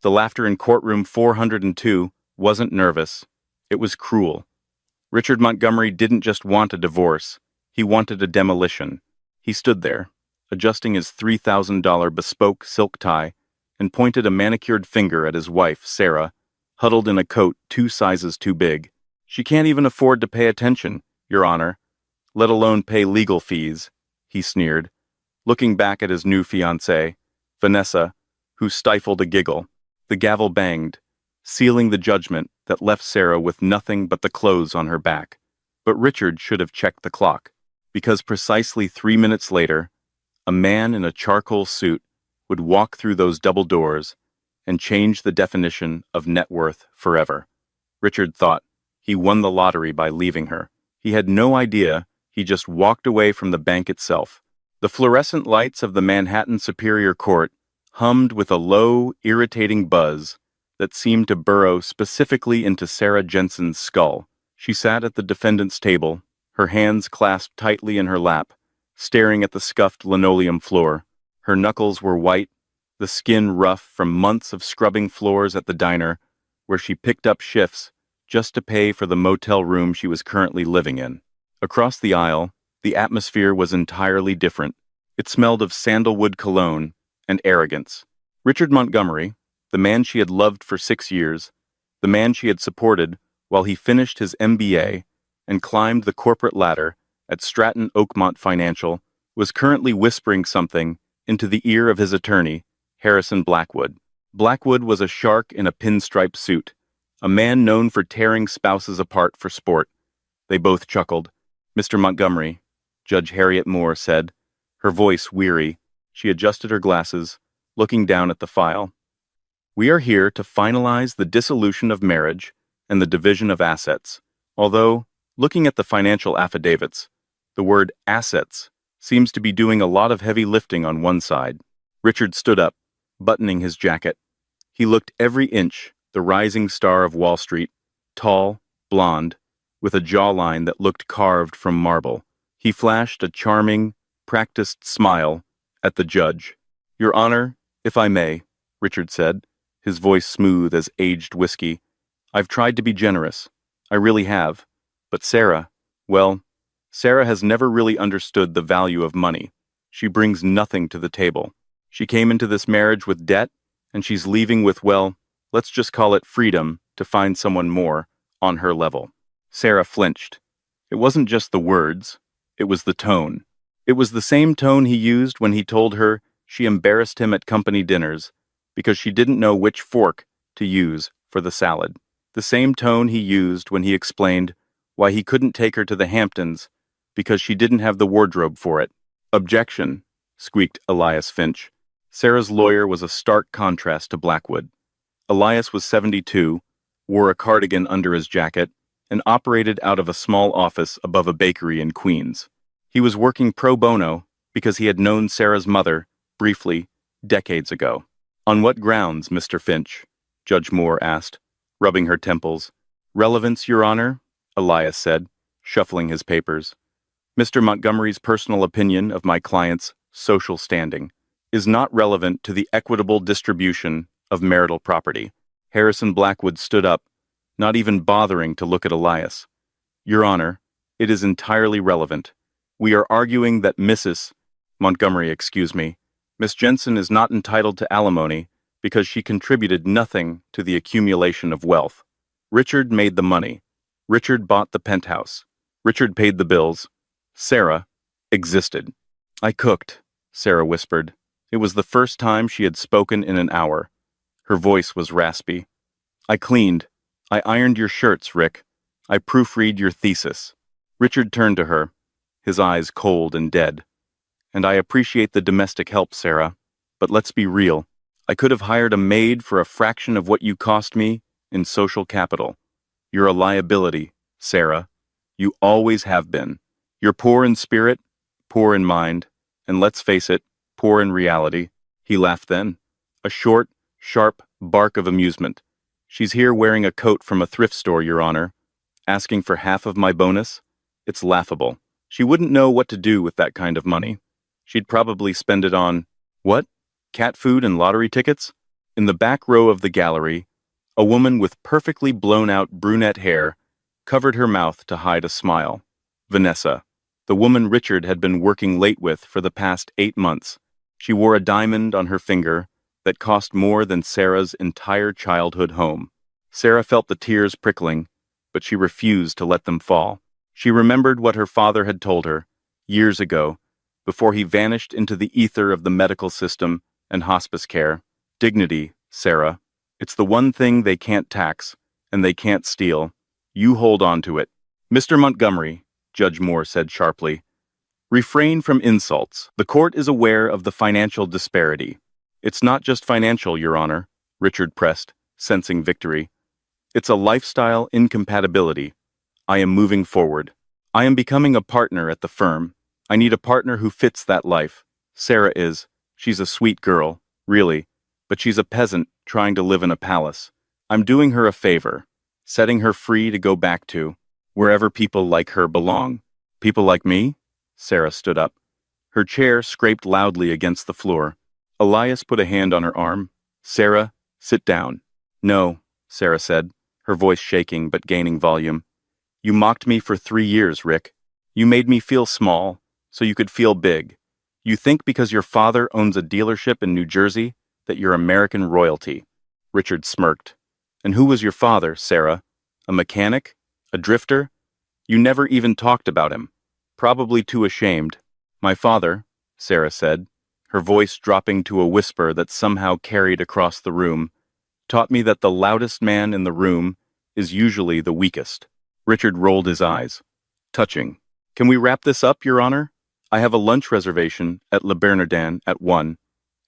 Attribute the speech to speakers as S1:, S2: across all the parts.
S1: The laughter in courtroom 402 wasn't nervous. It was cruel. Richard Montgomery didn't just want a divorce. He wanted a demolition. He stood there, adjusting his $3,000 bespoke silk tie, and pointed a manicured finger at his wife, Sarah, huddled in a coat 2 sizes too big. "She can't even afford to pay attention, Your Honor, let alone pay legal fees," he sneered, looking back at his new fiancée, Vanessa, who stifled a giggle. The gavel banged, sealing the judgment that left Sarah with nothing but the clothes on her back. But Richard should have checked the clock, because precisely 3 minutes later, a man in a charcoal suit would walk through those double doors and change the definition of net worth forever. Richard thought he won the lottery by leaving her. He had no idea he just walked away from the bank itself. The fluorescent lights of the Manhattan Superior Court hummed with a low, irritating buzz that seemed to burrow specifically into Sarah Jensen's skull. She sat at the defendant's table, her hands clasped tightly in her lap, staring at the scuffed linoleum floor. Her knuckles were white, the skin rough from months of scrubbing floors at the diner, where she picked up shifts just to pay for the motel room she was currently living in. Across the aisle, the atmosphere was entirely different. It smelled of sandalwood cologne and arrogance. Richard Montgomery, the man she had loved for 6 years, the man she had supported while he finished his MBA and climbed the corporate ladder at Stratton Oakmont Financial, was currently whispering something into the ear of his attorney, Harrison Blackwood. Blackwood was a shark in a pinstripe suit, a man known for tearing spouses apart for sport. They both chuckled. "Mr. Montgomery," Judge Harriet Moore said, her voice weary. She adjusted her glasses, looking down at the file. "We are here to finalize the dissolution of marriage and the division of assets. Although, looking at the financial affidavits, the word assets seems to be doing a lot of heavy lifting on one side." Richard stood up, buttoning his jacket. He looked every inch the rising star of Wall Street, tall, blonde, with a jawline that looked carved from marble. He flashed a charming, practiced smile at the judge. "Your Honor, if I may," Richard said, his voice smooth as aged whiskey. "I've tried to be generous. I really have. But Sarah, well, Sarah has never really understood the value of money. She brings nothing to the table. She came into this marriage with debt, and she's leaving with, well, let's just call it freedom to find someone more on her level." Sarah flinched. It wasn't just the words, it was the tone. It was the same tone he used when he told her she embarrassed him at company dinners because she didn't know which fork to use for the salad. The same tone he used when he explained why he couldn't take her to the Hamptons because she didn't have the wardrobe for it. "Objection," squeaked Elias Finch. Sarah's lawyer was a stark contrast to Blackwood. Elias was 72, wore a cardigan under his jacket, and operated out of a small office above a bakery in Queens. He was working pro bono because he had known Sarah's mother, briefly, decades ago. "On what grounds, Mr. Finch?" Judge Moore asked, rubbing her temples. "Relevance, Your Honor," Elias said, shuffling his papers. "Mr. Montgomery's personal opinion of my client's social standing is not relevant to the equitable distribution of marital property." Harrison Blackwood stood up, not even bothering to look at Elias. "Your Honor, it is entirely relevant. We are arguing that Mrs. Montgomery, Miss Jensen is not entitled to alimony because she contributed nothing to the accumulation of wealth. Richard made the money. Richard bought the penthouse. Richard paid the bills. Sarah existed." "I cooked," Sarah whispered. It was the first time she had spoken in an hour. Her voice was raspy. "I cleaned. I ironed your shirts, Rick. I proofread your thesis." Richard turned to her, his eyes cold and dead. "And I appreciate the domestic help, Sarah, but let's be real. I could have hired a maid for a fraction of what you cost me in social capital. You're a liability, Sarah. You always have been. You're poor in spirit, poor in mind, and let's face it, poor in reality." He laughed then, a short, sharp bark of amusement. "She's here wearing a coat from a thrift store, Your Honor, asking for half of my bonus. It's laughable. She wouldn't know what to do with that kind of money. She'd probably spend it on, what? Cat food and lottery tickets?" In the back row of the gallery, a woman with perfectly blown-out brunette hair covered her mouth to hide a smile. Vanessa, the woman Richard had been working late with for the past 8 months. She wore a diamond on her finger that cost more than Sarah's entire childhood home. Sarah felt the tears prickling, but she refused to let them fall. She remembered what her father had told her, years ago, before he vanished into the ether of the medical system and hospice care. Dignity, Sarah. It's the one thing they can't tax, and they can't steal. You hold on to it. Mr. Montgomery, Judge Moore said sharply, refrain from insults. The court is aware of the financial disparity. It's not just financial, Your Honor, Richard pressed, sensing victory. It's a lifestyle incompatibility. I am moving forward. I am becoming a partner at the firm. I need a partner who fits that life. Sarah is. She's a sweet girl, really, but she's a peasant trying to live in a palace. I'm doing her a favor, setting her free to go back to wherever people like her belong. People like me? Sarah stood up. Her chair scraped loudly against the floor. Elias put a hand on her arm. Sarah, sit down. No, Sarah said, her voice shaking but gaining volume. You mocked me for 3 years, Rick. You made me feel small, so you could feel big. You think because your father owns a dealership in New Jersey that you're American royalty. Richard smirked. And who was your father, Sarah? A mechanic? A drifter? You never even talked about him. Probably too ashamed. My father, Sarah said, her voice dropping to a whisper that somehow carried across the room, taught me that the loudest man in the room is usually the weakest. Richard rolled his eyes. Touching. Can we wrap this up, Your Honor? I have a lunch reservation at Le Bernardin at 1,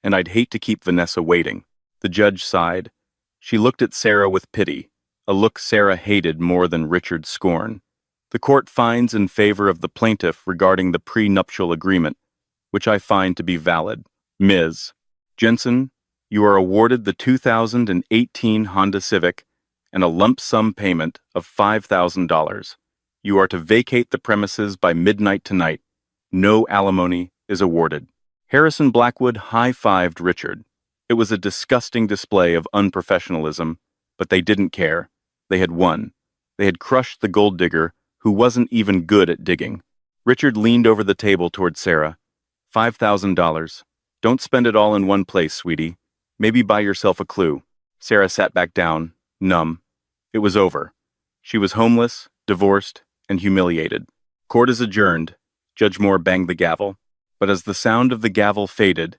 S1: and I'd hate to keep Vanessa waiting. The judge sighed. She looked at Sarah with pity, a look Sarah hated more than Richard's scorn. The court finds in favor of the plaintiff regarding the prenuptial agreement, which I find to be valid. Ms. Jensen, you are awarded the 2018 Honda Civic and a lump sum payment of $5,000. You are to vacate the premises by midnight tonight. No alimony is awarded. Harrison Blackwood high-fived Richard. It was a disgusting display of unprofessionalism, but they didn't care. They had won. They had crushed the gold digger, who wasn't even good at digging. Richard leaned over the table toward Sarah. $5,000. Don't spend it all in one place, sweetie. Maybe buy yourself a clue. Sarah sat back down, numb. It was over. She was homeless, divorced, and humiliated. Court is adjourned. Judge Moore banged the gavel. But as the sound of the gavel faded,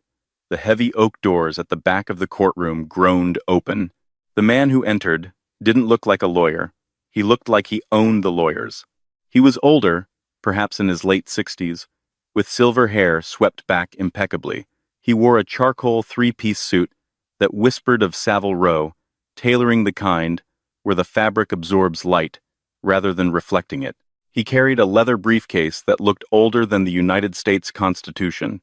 S1: the heavy oak doors at the back of the courtroom groaned open. The man who entered didn't look like a lawyer. He looked like he owned the lawyers. He was older, perhaps in his late 60s, with silver hair swept back impeccably. He wore a charcoal 3-piece suit that whispered of Savile Row, tailoring the kind where the fabric absorbs light rather than reflecting it. He carried a leather briefcase that looked older than the United States Constitution,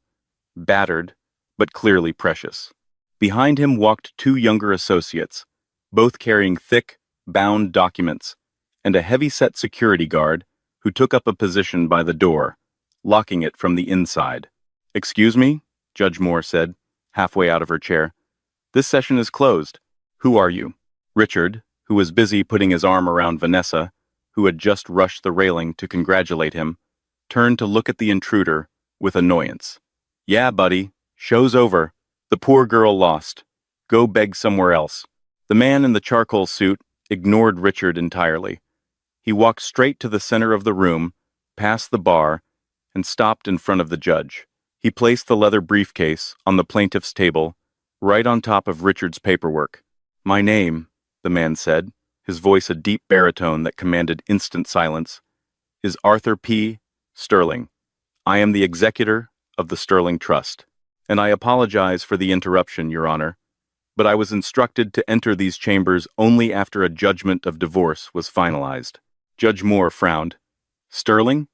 S1: battered, but clearly precious. Behind him walked 2 younger associates, both carrying thick, bound documents, and a heavy-set security guard who took up a position by the door, locking it from the inside. Excuse me, Judge Moore said, halfway out of her chair. This session is closed. Who are you? Richard, who was busy putting his arm around Vanessa, who had just rushed the railing to congratulate him, turned to look at the intruder with annoyance. Yeah, buddy, show's over. The poor girl lost. Go beg somewhere else. The man in the charcoal suit ignored Richard entirely. He walked straight to the center of the room, past the bar, and stopped in front of the judge. He placed the leather briefcase on the plaintiff's table, right on top of Richard's paperwork. My name, the man said, his voice a deep baritone that commanded instant silence, is Arthur P. Sterling. I am the executor of the Sterling Trust, and I apologize for the interruption, Your Honor, but I was instructed to enter these chambers only after a judgment of divorce was finalized. Judge Moore frowned. Sterling?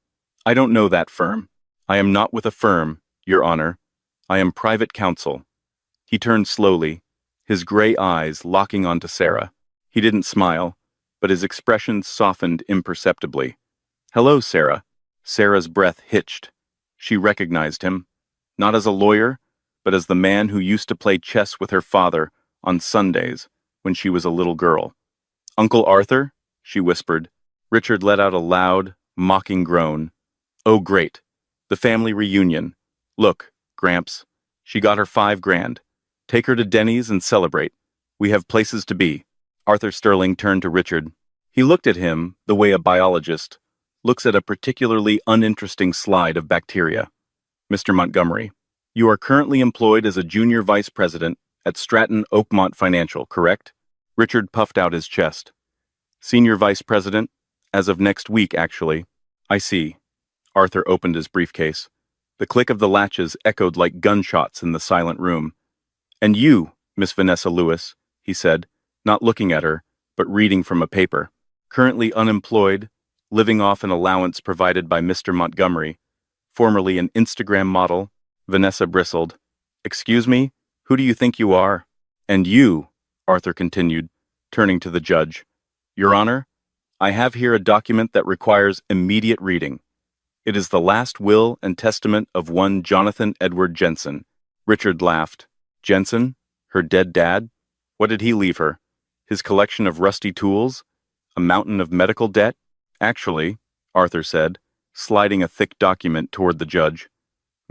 S1: I don't know that firm. I am not with a firm, Your Honor. I am private counsel. He turned slowly, his gray eyes locking onto Sarah. He didn't smile, but his expression softened imperceptibly. Hello, Sarah. Sarah's breath hitched. She recognized him, not as a lawyer, but as the man who used to play chess with her father on Sundays, when she was a little girl. "Uncle Arthur?" she whispered. Richard let out a loud, mocking groan. "Oh, great. The family reunion. Look, Gramps, she got her $5,000. Take her to Denny's and celebrate. We have places to be." Arthur Sterling turned to Richard. He looked at him the way a biologist looks at a particularly uninteresting slide of bacteria. "Mr. Montgomery, you are currently employed as a junior vice president at Stratton Oakmont Financial, correct?" Richard puffed out his chest. "Senior vice president? As of next week, actually." "I see." Arthur opened his briefcase. The click of the latches echoed like gunshots in the silent room. "And you, Miss Vanessa Lewis," he said, not looking at her, but reading from a paper. "Currently unemployed, living off an allowance provided by Mr. Montgomery, formerly an Instagram model." Vanessa bristled. "Excuse me? Who do you think you are?" "And you," Arthur continued, turning to the judge. "Your Honor, I have here a document that requires immediate reading. It is the last will and testament of one Jonathan Edward Jensen." Richard laughed. "Jensen? Her dead dad? What did he leave her? His collection of rusty tools? A mountain of medical debt?" "Actually," Arthur said, sliding a thick document toward the judge,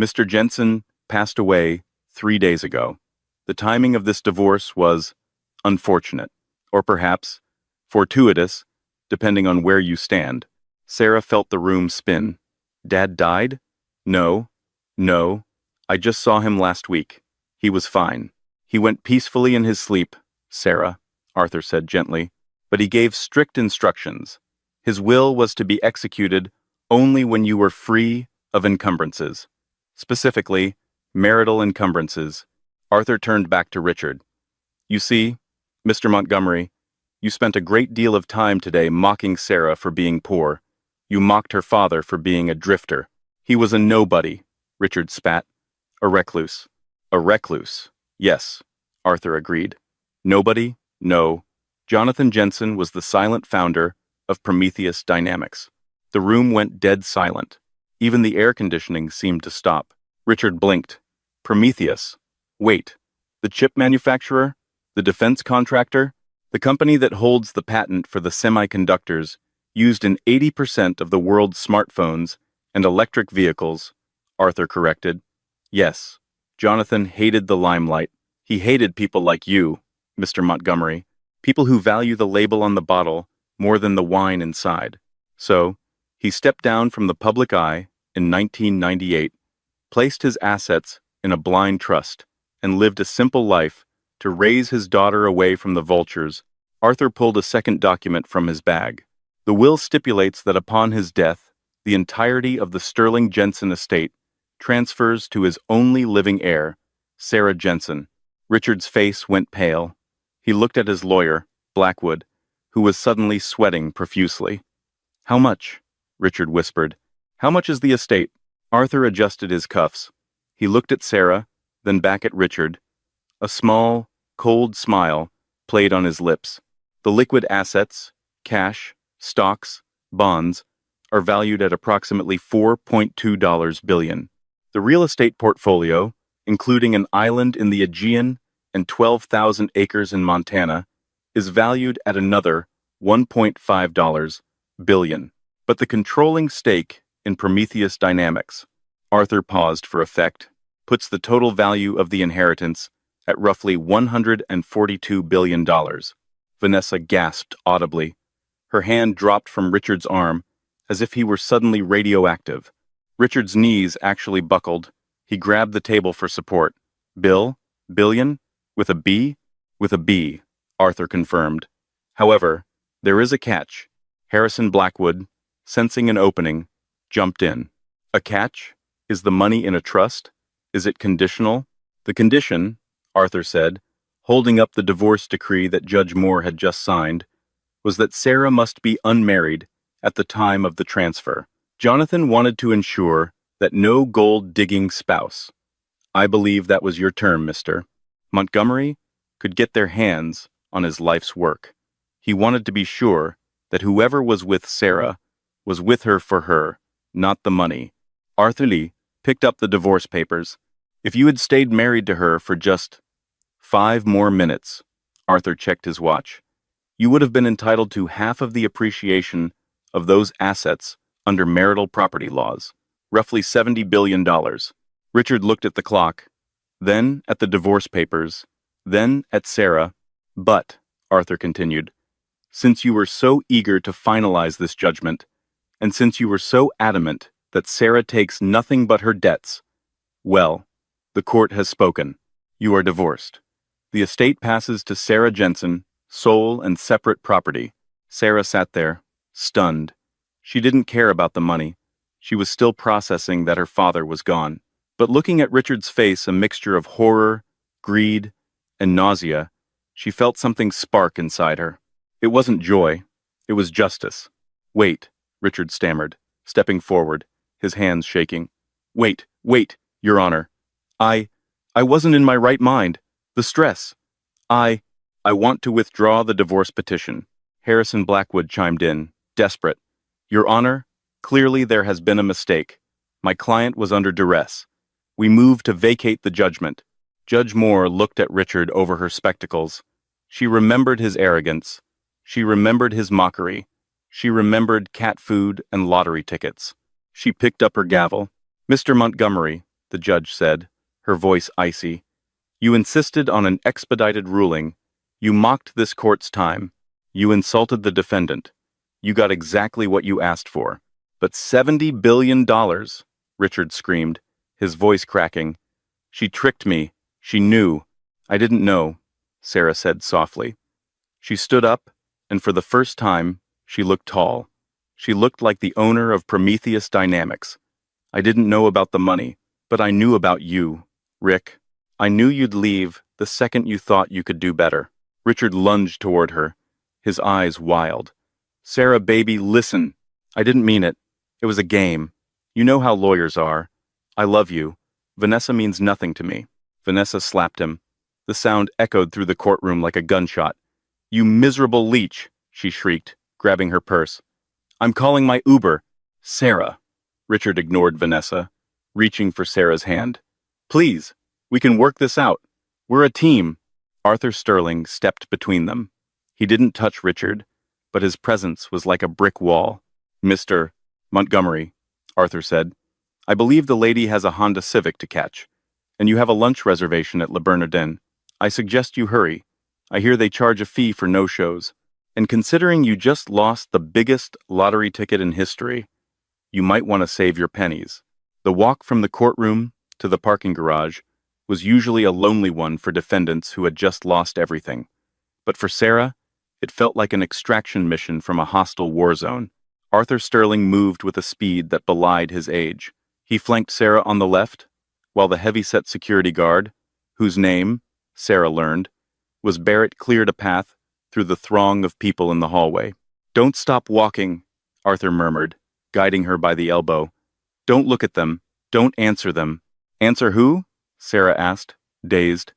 S1: "Mr. Jensen passed away 3 days ago. The timing of this divorce was unfortunate, or perhaps fortuitous, depending on where you stand." Sarah felt the room spin. "Dad died? No. I just saw him last week. He was fine. He went peacefully in his sleep, Sarah," Arthur said gently, "but he gave strict instructions. His will was to be executed only when you were free of encumbrances. Specifically, marital encumbrances." Arthur turned back to Richard. "You see, Mr. Montgomery, you spent a great deal of time today mocking Sarah for being poor. You mocked her father for being a drifter. He was a nobody," Richard spat. "A recluse." "A recluse, yes," Arthur agreed. "Nobody, no. Jonathan Jensen was the silent founder of Prometheus Dynamics." The room went dead silent. Even the air conditioning seemed to stop. Richard blinked. "Prometheus? Wait, the chip manufacturer? The defense contractor? The company that holds the patent for the semiconductors used in 80% of the world's smartphones and electric vehicles," Arthur corrected. "Yes, Jonathan hated the limelight. He hated people like you, Mr. Montgomery, people who value the label on the bottle more than the wine inside. So, he stepped down from the public eye in 1998, placed his assets in a blind trust, and lived a simple life to raise his daughter away from the vultures." Arthur pulled a second document from his bag. "The will stipulates that upon his death, the entirety of the Sterling Jensen estate transfers to his only living heir, Sarah Jensen." Richard's face went pale. He looked at his lawyer, Blackwood, who was suddenly sweating profusely. "How much?" Richard whispered. "How much is the estate?" Arthur adjusted his cuffs. He looked at Sarah, then back at Richard. A small, cold smile played on his lips. "The liquid assets, cash, stocks, bonds, are valued at approximately $4.2 billion. The real estate portfolio, including an island in the Aegean and 12,000 acres in Montana, is valued at another $1.5 billion. But the controlling stake in Prometheus Dynamics," Arthur paused for effect, "puts the total value of the inheritance at roughly $142 billion. Vanessa gasped audibly. Her hand dropped from Richard's arm, as if he were suddenly radioactive. Richard's knees actually buckled. He grabbed the table for support. "Billion? With a B?" "With a B," Arthur confirmed. "However, there is a catch." Harrison Blackwood, sensing an opening, jumped in. "A catch? Is the money in a trust? Is it conditional?" "The condition," Arthur said, holding up the divorce decree that Judge Moore had just signed, "was that Sarah must be unmarried at the time of the transfer. Jonathan wanted to ensure that no gold-digging spouse, I believe that was your term, Mr. Montgomery, could get their hands on his life's work. He wanted to be sure that whoever was with Sarah was with her for her, not the money." Arthur Lee picked up the divorce papers. "If you had stayed married to her for just 5 more minutes. Arthur checked his watch. You would have been entitled to half of the appreciation of those assets under marital property laws, roughly $70 billion. Richard looked at the clock, then at the divorce papers, then at Sarah. But, Arthur continued, since you were so eager to finalize this judgment, and since you were so adamant that Sarah takes nothing but her debts, well, the court has spoken. You are divorced. The estate passes to Sarah Jensen, sole and separate property. Sarah sat there, stunned. She didn't care about the money. She was still processing that her father was gone. But looking at Richard's face, a mixture of horror, greed, and nausea, she felt something spark inside her. It wasn't joy. It was justice. Wait, Richard stammered, stepping forward, his hands shaking. Wait, Your Honor. I wasn't in my right mind. The stress. I want to withdraw the divorce petition. Harrison Blackwood chimed in, desperate. Your Honor, clearly there has been a mistake. My client was under duress. We move to vacate the judgment. Judge Moore looked at Richard over her spectacles. She remembered his arrogance. She remembered his mockery. She remembered cat food and lottery tickets. She picked up her gavel. Mr. Montgomery, the judge said, her voice icy, you insisted on an expedited ruling. You mocked this court's time. You insulted the defendant. You got exactly what you asked for. But $70 billion, Richard screamed, his voice cracking. She tricked me. She knew. I didn't know, Sarah said softly. She stood up, and for the first time, she looked tall. She looked like the owner of Prometheus Dynamics. I didn't know about the money, but I knew about you, Rick. I knew you'd leave the second you thought you could do better. Richard lunged toward her, his eyes wild. Sarah, baby, listen. I didn't mean it. It was a game. You know how lawyers are. I love you. Vanessa means nothing to me. Vanessa slapped him. The sound echoed through the courtroom like a gunshot. You miserable leech, she shrieked, grabbing her purse. I'm calling my Uber. Sarah. Richard ignored Vanessa, reaching for Sarah's hand. Please, we can work this out. We're a team. Arthur Sterling stepped between them. He didn't touch Richard, but his presence was like a brick wall. Mr. Montgomery, Arthur said, I believe the lady has a Honda Civic to catch, and you have a lunch reservation at Le Bernardin. I suggest you hurry. I hear they charge a fee for no-shows, and considering you just lost the biggest lottery ticket in history, you might want to save your pennies. The walk from the courtroom to the parking garage was usually a lonely one for defendants who had just lost everything. But for Sarah, it felt like an extraction mission from a hostile war zone. Arthur Sterling moved with a speed that belied his age. He flanked Sarah on the left, while the heavy-set security guard, whose name, Sarah learned, was Barrett, cleared a path through the throng of people in the hallway. Don't stop walking, Arthur murmured, guiding her by the elbow. Don't look at them. Don't answer them. Answer who? Sarah asked, dazed.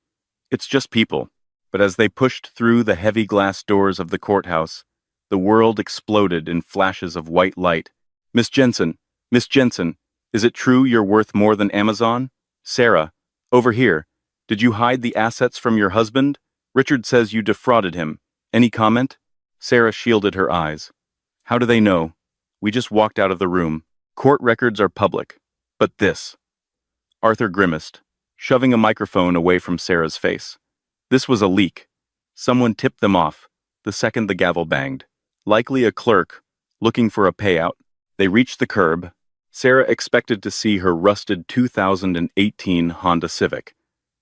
S1: It's just people. But as they pushed through the heavy glass doors of the courthouse, the world exploded in flashes of white light. Miss Jensen, is it true you're worth more than Amazon? Sarah, over here. Did you hide the assets from your husband? Richard says you defrauded him. Any comment? Sarah shielded her eyes. How do they know? We just walked out of the room. Court records are public. But this. Arthur grimaced, shoving a microphone away from Sarah's face. This was a leak. Someone tipped them off, the second the gavel banged. Likely a clerk, looking for a payout. They reached the curb. Sarah expected to see her rusted 2018 Honda Civic.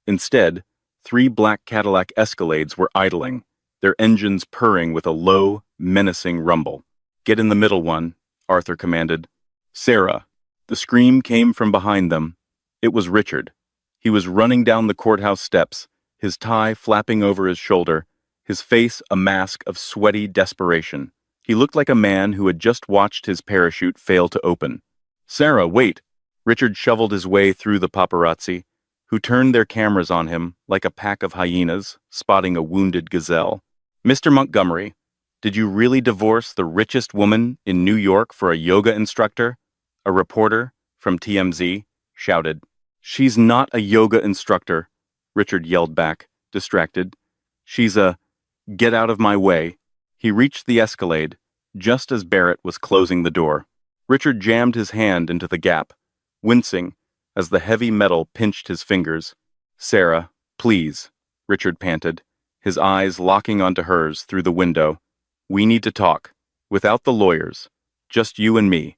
S1: Instead, 3 black Cadillac Escalades were idling, their engines purring with a low, menacing rumble. Get in the middle one, Arthur commanded. Sarah. The scream came from behind them. It was Richard. He was running down the courthouse steps, his tie flapping over his shoulder, his face a mask of sweaty desperation. He looked like a man who had just watched his parachute fail to open. Sarah, wait! Richard shoveled his way through the paparazzi, who turned their cameras on him like a pack of hyenas spotting a wounded gazelle. Mr. Montgomery, did you really divorce the richest woman in New York for a yoga instructor? A reporter from TMZ shouted. She's not a yoga instructor, Richard yelled back. distracted. She's a... Get out of my way. He reached the escalade, just as Barrett was closing the door. Richard jammed his hand into the gap, wincing as the heavy metal pinched his fingers. Sarah, please, Richard panted, his eyes locking onto hers through the window. We need to talk. Without the lawyers. Just you and me.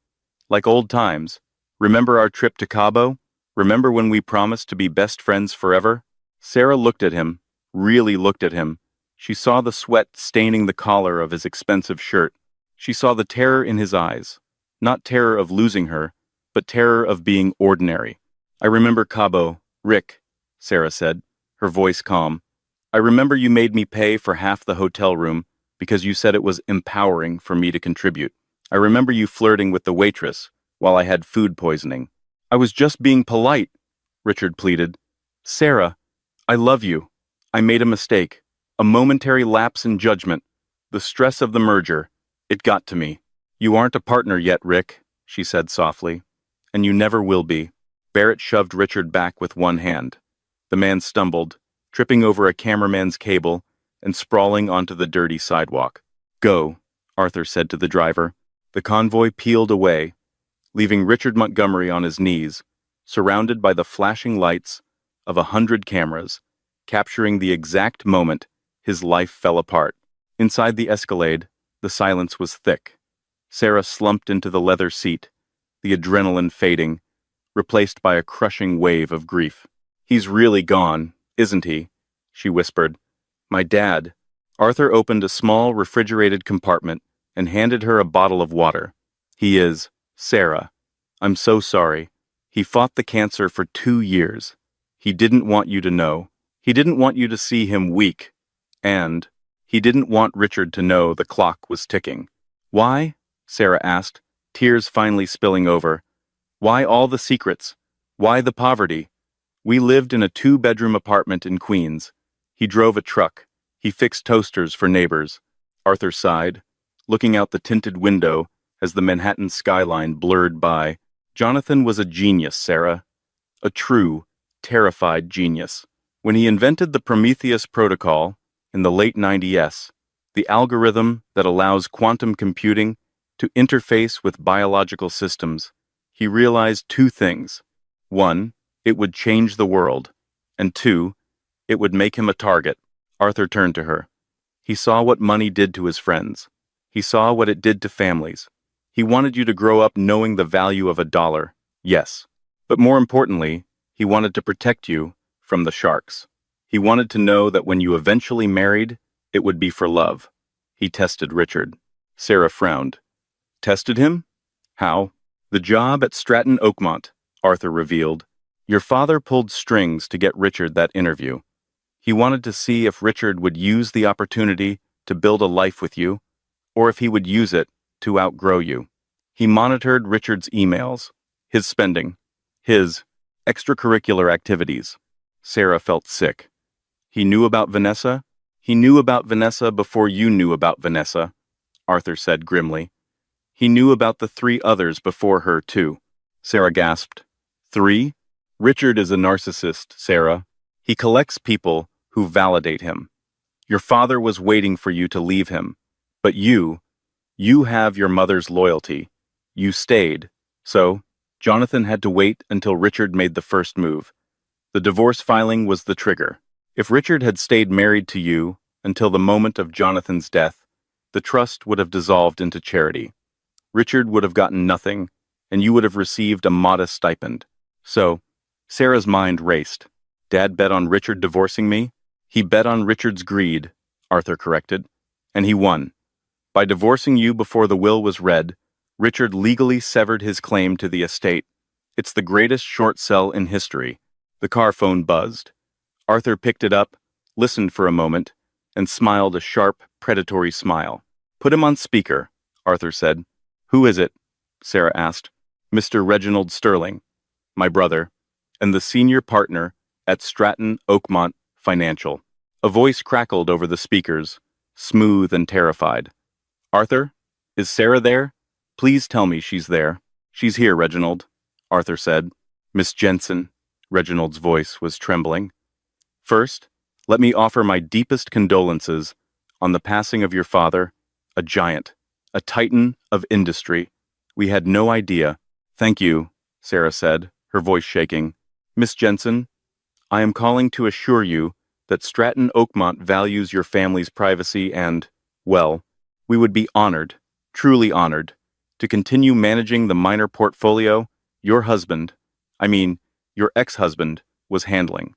S1: Like old times. Remember our trip to Cabo? Remember when we promised to be best friends forever? Sarah looked at him, really looked at him. She saw the sweat staining the collar of his expensive shirt. She saw the terror in his eyes. Not terror of losing her, but terror of being ordinary. I remember Cabo, Rick, Sarah said, her voice calm. I remember you made me pay for half the hotel room because you said it was empowering for me to contribute. I remember you flirting with the waitress while I had food poisoning. I was just being polite, Richard pleaded. Sarah, I love you. I made a mistake. A momentary lapse in judgment. The stress of the merger. It got to me. You aren't a partner yet, Rick, she said softly. And you never will be. Barrett shoved Richard back with one hand. The man stumbled, tripping over a cameraman's cable and sprawling onto the dirty sidewalk. Go, Arthur said to the driver. The convoy peeled away, leaving Richard Montgomery on his knees, surrounded by the flashing lights of 100 cameras, capturing the exact moment his life fell apart. Inside the Escalade, the silence was thick. Sarah slumped into the leather seat, the adrenaline fading, replaced by a crushing wave of grief. He's really gone, isn't he? She whispered. My dad. Arthur opened a small refrigerated compartment and handed her a bottle of water. He is, Sarah. I'm so sorry. He fought the cancer for 2 years. He didn't want you to know. He didn't want you to see him weak. And he didn't want Richard to know the clock was ticking. Why? Sarah asked, tears finally spilling over. Why all the secrets? Why the poverty? We lived in a 2-bedroom apartment in Queens. He drove a truck. He fixed toasters for neighbors. Arthur sighed, looking out the tinted window as the Manhattan skyline blurred by. Jonathan was a genius, Sarah. A true, terrified genius. When he invented the Prometheus protocol in the late 90s, the algorithm that allows quantum computing to interface with biological systems, he realized 2 things. 1, it would change the world. And 2, it would make him a target. Arthur turned to her. He saw what money did to his friends. He saw what it did to families. He wanted you to grow up knowing the value of $1, yes. But more importantly, he wanted to protect you from the sharks. He wanted to know that when you eventually married, it would be for love. He tested Richard. Sarah frowned. Tested him? How? The job at Stratton Oakmont, Arthur revealed. Your father pulled strings to get Richard that interview. He wanted to see if Richard would use the opportunity to build a life with you, or if he would use it to outgrow you. He monitored Richard's emails, his spending, his extracurricular activities. Sarah felt sick. He knew about Vanessa? He knew about Vanessa before you knew about Vanessa, Arthur said grimly. He knew about the 3 others before her, too. Sarah gasped. 3? Richard is a narcissist, Sarah. He collects people who validate him. Your father was waiting for you to leave him. But you have your mother's loyalty. You stayed. So, Jonathan had to wait until Richard made the first move. The divorce filing was the trigger. If Richard had stayed married to you until the moment of Jonathan's death, the trust would have dissolved into charity. Richard would have gotten nothing, and you would have received a modest stipend. So, Sarah's mind raced. Dad bet on Richard divorcing me? He bet on Richard's greed, Arthur corrected, and he won. By divorcing you before the will was read, Richard legally severed his claim to the estate. It's the greatest short sell in history. The car phone buzzed. Arthur picked it up, listened for a moment, and smiled a sharp, predatory smile. Put him on speaker, Arthur said. Who is it? Sarah asked. Mr. Reginald Sterling, my brother, and the senior partner at Stratton Oakmont Financial. A voice crackled over the speakers, smooth and terrified. Arthur, is Sarah there? Please tell me she's there. She's here, Reginald, Arthur said. Miss Jensen, Reginald's voice was trembling. First, Let me offer my deepest condolences on the passing of your father, a giant, a titan of industry. We had no idea. Thank you, Sarah said, her voice shaking. Miss Jensen, I am calling to assure you that Stratton Oakmont values your family's privacy and, well, we would be honored, truly honored, to continue managing the minor portfolio your husband, I mean, your ex-husband, was handling.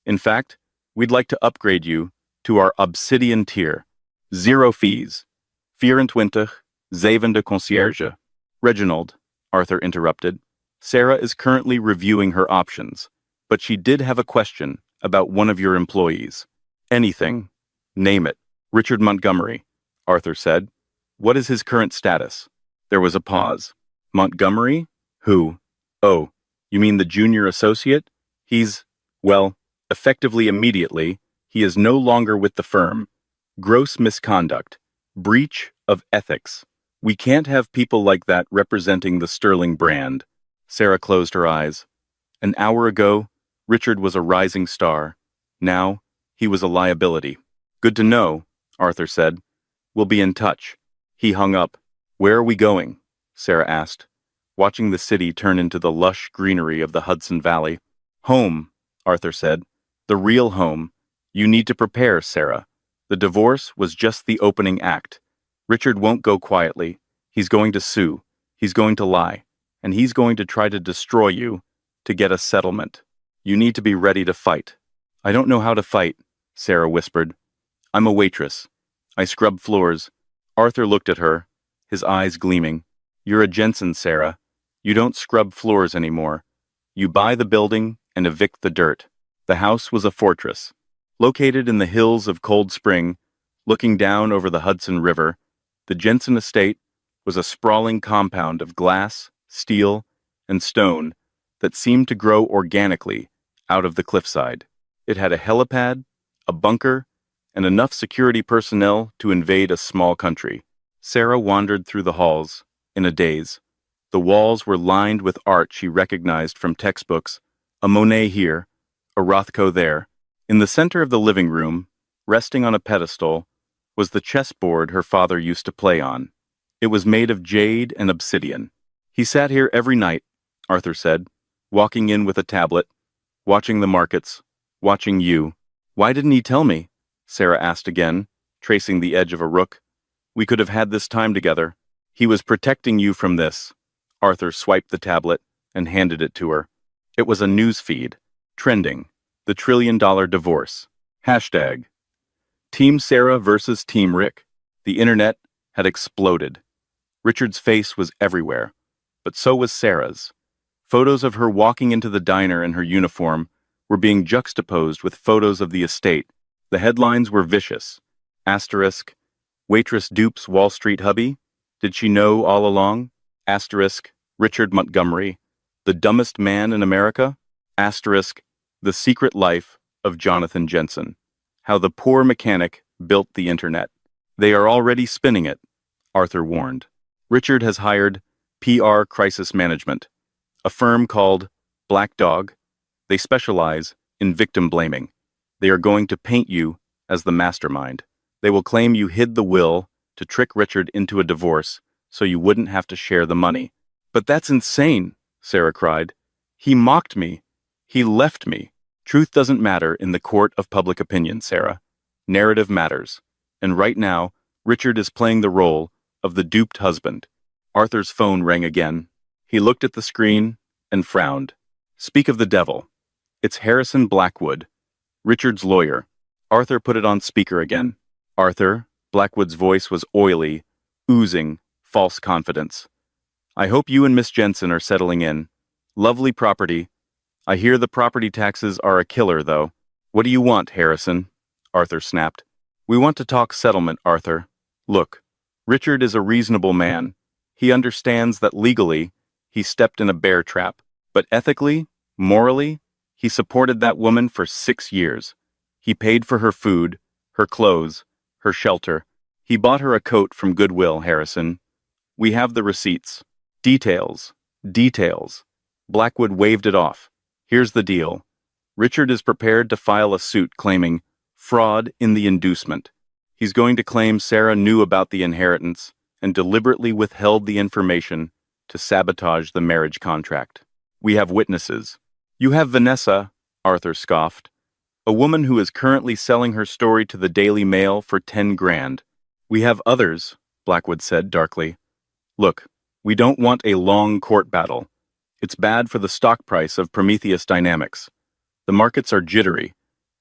S1: In fact, we'd like to upgrade you to our obsidian tier. Zero fees. 24 zeven de concierge. Reginald, Arthur interrupted. Sarah is currently reviewing her options, but she did have a question about one of your employees. Anything. Name it. Richard Montgomery, Arthur said. What is his current status? There was a pause. Montgomery? Who? Oh, you mean the junior associate? Well, effectively immediately, he is no longer with the firm. Gross misconduct. Breach of ethics. We can't have people like that representing the Sterling brand. Sarah closed her eyes. An hour ago, Richard was a rising star. Now, he was a liability. Good to know, Arthur said. We'll be in touch. He hung up. Where are we going? Sarah asked, watching the city turn into the lush greenery of the Hudson Valley. Home, Arthur said. The real home. You need to prepare, Sarah. The divorce was just the opening act. Richard won't go quietly. He's going to sue. He's going to lie. And he's going to try to destroy you to get a settlement. You need to be ready to fight. I don't know how to fight, Sarah whispered. I'm a waitress. I scrub floors. Arthur looked at her, his eyes gleaming. You're a Jensen, Sarah. You don't scrub floors anymore. You buy the building and evict the dirt. The house was a fortress. Located in the hills of Cold Spring, looking down over the Hudson River, the Jensen estate was a sprawling compound of glass, steel, and stone that seemed to grow organically out of the cliffside. It had a helipad, a bunker, and enough security personnel to invade a small country. Sarah wandered through the halls, in a daze. The walls were lined with art she recognized from textbooks, a Monet here, a Rothko there. In the center of the living room, resting on a pedestal, was the chessboard her father used to play on. It was made of jade and obsidian. He sat here every night, Arthur said, walking in with a tablet, watching the markets, watching you. Why didn't he tell me? Sarah asked again, tracing the edge of a rook. We could have had this time together. He was protecting you from this. Arthur swiped the tablet and handed it to her. It was a news feed. Trending. The $1 trillion divorce. Hashtag. Team Sarah versus Team Rick. The internet had exploded. Richard's face was everywhere, but so was Sarah's. Photos of her walking into the diner in her uniform were being juxtaposed with photos of the estate. The headlines were vicious. Asterisk. Waitress dupes Wall Street hubby? Did she know all along? Asterisk. Richard Montgomery. The dumbest man in America? Asterisk. The secret life of Jonathan Jensen. How the poor mechanic built the internet. They are already spinning it, Arthur warned. Richard has hired PR Crisis Management, a firm called Black Dog. They specialize in victim blaming. They are going to paint you as the mastermind. They will claim you hid the will to trick Richard into a divorce so you wouldn't have to share the money. But that's insane, Sarah cried. He mocked me. He left me. Truth doesn't matter in the court of public opinion, Sarah. Narrative matters. And right now, Richard is playing the role of the duped husband. Arthur's phone rang again. He looked at the screen and frowned. Speak of the devil. It's Harrison Blackwood, Richard's lawyer. Arthur put it on speaker again. Arthur, Blackwood's voice was oily, oozing false confidence. I hope you and Miss Jensen are settling in. Lovely property. I hear the property taxes are a killer, though. What do you want, Harrison? Arthur snapped. We want to talk settlement, Arthur. Look, Richard is a reasonable man. He understands that legally, he stepped in a bear trap. But ethically, morally, he supported that woman for 6 years. He paid for her food, her clothes, her shelter. He bought her a coat from Goodwill, Harrison. We have the receipts. Details. Details. Blackwood waved it off. Here's the deal. Richard is prepared to file a suit claiming Fraud in the inducement. He's going to claim Sarah knew about the inheritance and deliberately withheld the information to sabotage the marriage contract. We have witnesses. You have Vanessa, Arthur scoffed, a woman who is currently selling her story to the Daily Mail for 10 grand. We have others, Blackwood said darkly. Look, we don't want a long court battle. It's bad for the stock price of Prometheus Dynamics. The markets are jittery.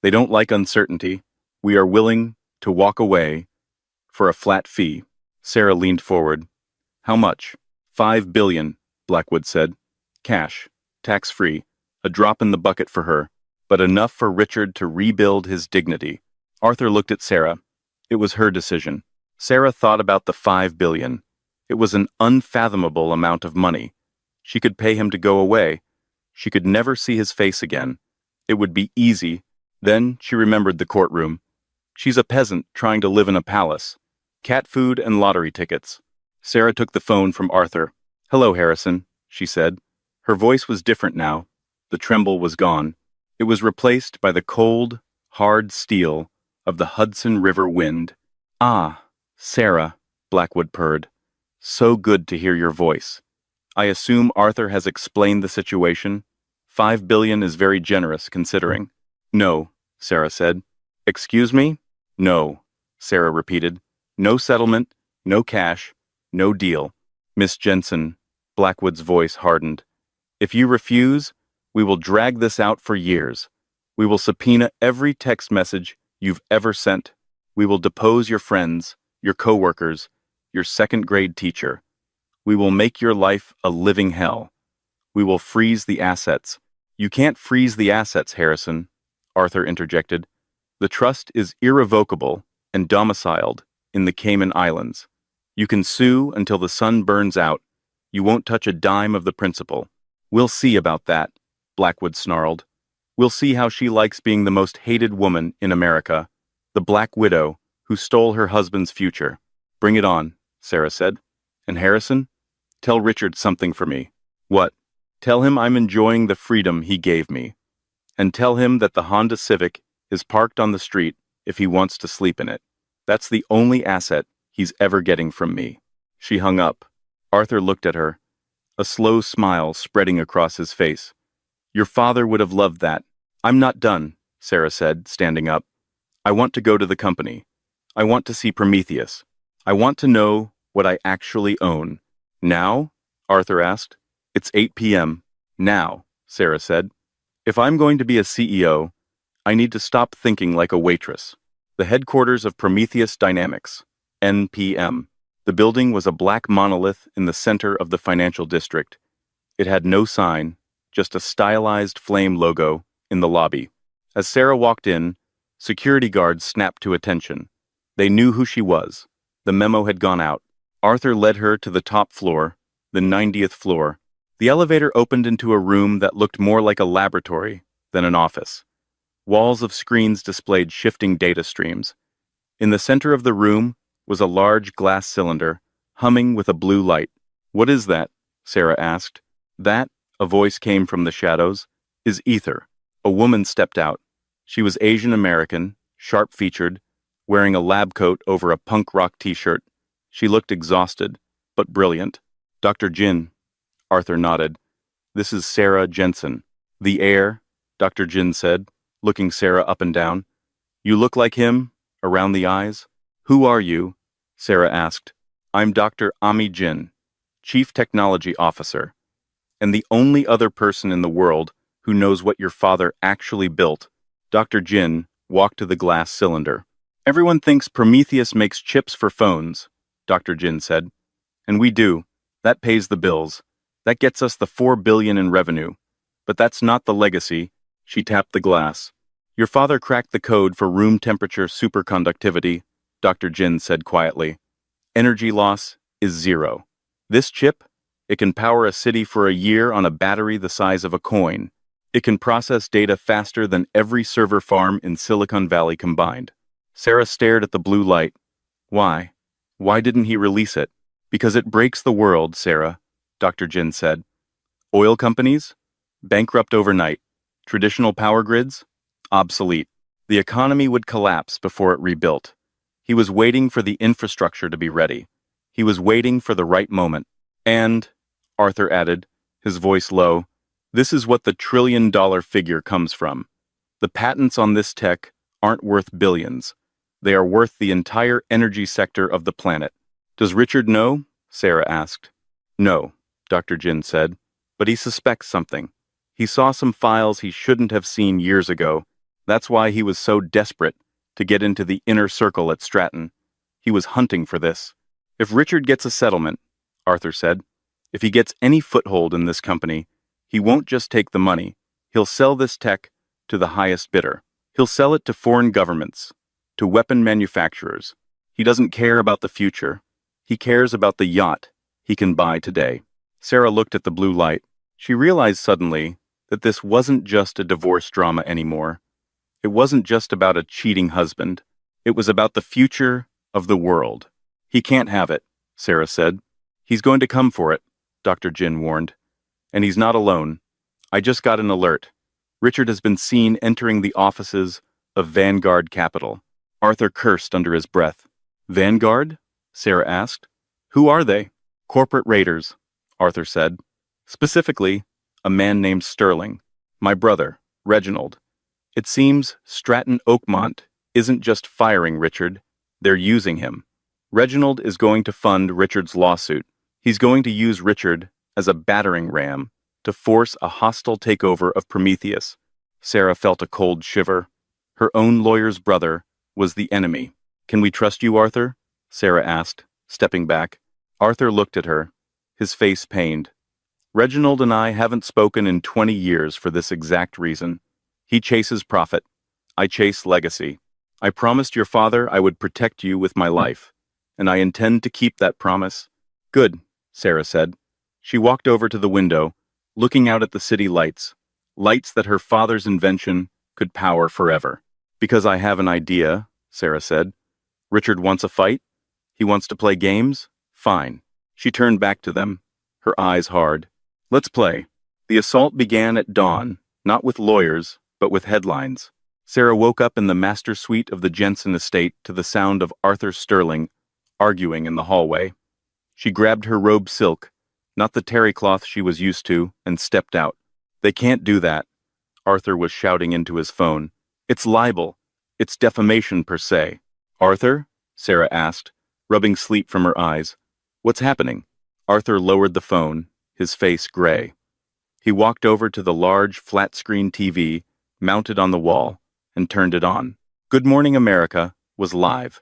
S1: They don't like uncertainty. We are willing to walk away for a flat fee. Sarah leaned forward. How much? 5 billion, Blackwood said. Cash, tax-free, a drop in the bucket for her, but enough for Richard to rebuild his dignity. Arthur looked at Sarah. It was her decision. Sarah thought about the 5 billion. It was an unfathomable amount of money. She could pay him to go away. She could never see his face again. It would be easy. Then she remembered the courtroom. She's a peasant trying to live in a palace. Cat food and lottery tickets. Sarah took the phone from Arthur. Hello, Harrison, she said. Her voice was different now. The tremble was gone. It was replaced by the cold, hard steel of the Hudson River wind. Ah, Sarah, Blackwood purred. So good to hear your voice. I assume Arthur has explained the situation. 5 billion is very generous, considering. No, Sarah said. Excuse me? No, Sarah repeated. No settlement, no cash, no deal. Miss Jensen, Blackwood's voice hardened. If you refuse, we will drag this out for years. We will subpoena every text message you've ever sent. We will depose your friends, your coworkers, your second-grade teacher. We will make your life a living hell. We will freeze the assets. You can't freeze the assets, Harrison, Arthur interjected. The trust is irrevocable and domiciled in the Cayman Islands. You can sue until the sun burns out. You won't touch a dime of the principal. We'll see about that, Blackwood snarled. We'll see how she likes being the most hated woman in America, the Black Widow who stole her husband's future. Bring it on, Sarah said. And Harrison, tell Richard something for me. What? Tell him I'm enjoying the freedom he gave me. And tell him that the Honda Civic is parked on the street if he wants to sleep in it. That's the only asset he's ever getting from me. She hung up. Arthur looked at her, a slow smile spreading across his face. Your father would have loved that. I'm not done, Sarah said, standing up. I want to go to the company. I want to see Prometheus. I want to know what I actually own. Now? Arthur asked. It's 8 p.m. Now, Sarah said. If I'm going to be a CEO, I need to stop thinking like a waitress. The headquarters of Prometheus Dynamics, NPM. The building was a black monolith in the center of the financial district. It had no sign, just a stylized flame logo in the lobby. As Sarah walked in, security guards snapped to attention. They knew who she was. The memo had gone out. Arthur led her to the top floor, the 90th floor. The elevator opened into a room that looked more like a laboratory than an office. Walls of screens displayed shifting data streams. In the center of the room was a large glass cylinder, humming with a blue light. What is that? Sarah asked. That, a voice came from the shadows, is ether. A woman stepped out. She was Asian American, sharp-featured, wearing a lab coat over a punk rock t-shirt. She looked exhausted, but brilliant. Dr. Jin. Arthur nodded. This is Sarah Jensen. The heir, Dr. Jin said, looking Sarah up and down. You look like him, around the eyes. Who are you? Sarah asked. I'm Dr. Ami Jin, Chief Technology Officer, and the only other person in the world who knows what your father actually built. Dr. Jin walked to the glass cylinder. Everyone thinks Prometheus makes chips for phones, Dr. Jin said. And we do. That pays the bills. That gets us the 4 billion in revenue. But that's not the legacy. She tapped the glass. Your father cracked the code for room temperature superconductivity, Dr. Jin said quietly. Energy loss is 0. This chip, it can power a city for a year on a battery the size of a coin. It can process data faster than every server farm in Silicon Valley combined. Sarah stared at the blue light. Why? Why didn't he release it? Because it breaks the world, Sarah, Dr. Jin said. Oil companies? Bankrupt overnight. Traditional power grids? Obsolete. The economy would collapse before it rebuilt. He was waiting for the infrastructure to be ready. He was waiting for the right moment. And, Arthur added, his voice low, this is what the trillion-dollar figure comes from. The patents on this tech aren't worth billions. They are worth the entire energy sector of the planet. Does Richard know? Sarah asked. No, Dr. Jin said, but he suspects something. He saw some files he shouldn't have seen years ago. That's why he was so desperate to get into the inner circle at Stratton. He was hunting for this. If Richard gets a settlement, Arthur said, if he gets any foothold in this company, he won't just take the money. He'll sell this tech to the highest bidder. He'll sell it to foreign governments, to weapon manufacturers. He doesn't care about the future. He cares about the yacht he can buy today. Sarah looked at the blue light. She realized suddenly that this wasn't just a divorce drama anymore. It wasn't just about a cheating husband. It was about the future of the world. He can't have it, Sarah said. He's going to come for it, Dr. Jin warned. And he's not alone. I just got an alert. Richard has been seen entering the offices of Vanguard Capital. Arthur cursed under his breath. Vanguard? Sarah asked. Who are they? Corporate raiders, Arthur said. Specifically, a man named Sterling. My brother, Reginald. It seems Stratton Oakmont isn't just firing Richard, they're using him. Reginald is going to fund Richard's lawsuit. He's going to use Richard as a battering ram to force a hostile takeover of Prometheus. Sarah felt a cold shiver. Her own lawyer's brother was the enemy. Can we trust you, Arthur? Sarah asked, stepping back. Arthur looked at her, his face pained. Reginald and I haven't spoken in 20 years for this exact reason. He chases profit. I chase legacy. I promised your father I would protect you with my life, and I intend to keep that promise. Good, Sarah said. She walked over to the window, looking out at the city lights, lights that her father's invention could power forever. Because I have an idea, Sarah said. Richard wants a fight? He wants to play games? Fine. She turned back to them, her eyes hard. Let's play. The assault began at dawn, not with lawyers, but with headlines. Sarah woke up in the master suite of the Jensen estate to the sound of Arthur Sterling arguing in the hallway. She grabbed her robe silk, not the terry cloth she was used to, and stepped out. They can't do that, Arthur was shouting into his phone. It's libel. It's defamation per se. Arthur? Sarah asked, rubbing sleep from her eyes. What's happening? Arthur lowered the phone, his face gray. He walked over to the large, flat-screen TV mounted on the wall and turned it on. Good Morning America was live.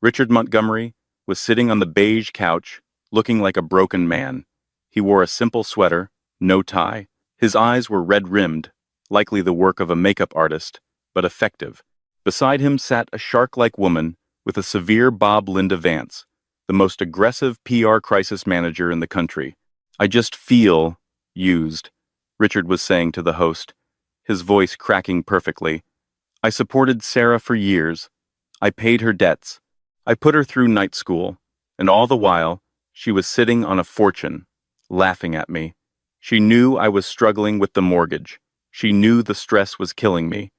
S1: Richard Montgomery was sitting on the beige couch, looking like a broken man. He wore a simple sweater, no tie. His eyes were red-rimmed, likely the work of a makeup artist, but effective. Beside him sat a shark-like woman with a severe Bob Linda Vance, the most aggressive PR crisis manager in the country. I just feel used, Richard was saying to the host, his voice cracking perfectly. I supported Sarah for years. I paid her debts. I put her through night school, and all the while, she was sitting on a fortune, laughing at me. She knew I was struggling with the mortgage. She knew the stress was killing me,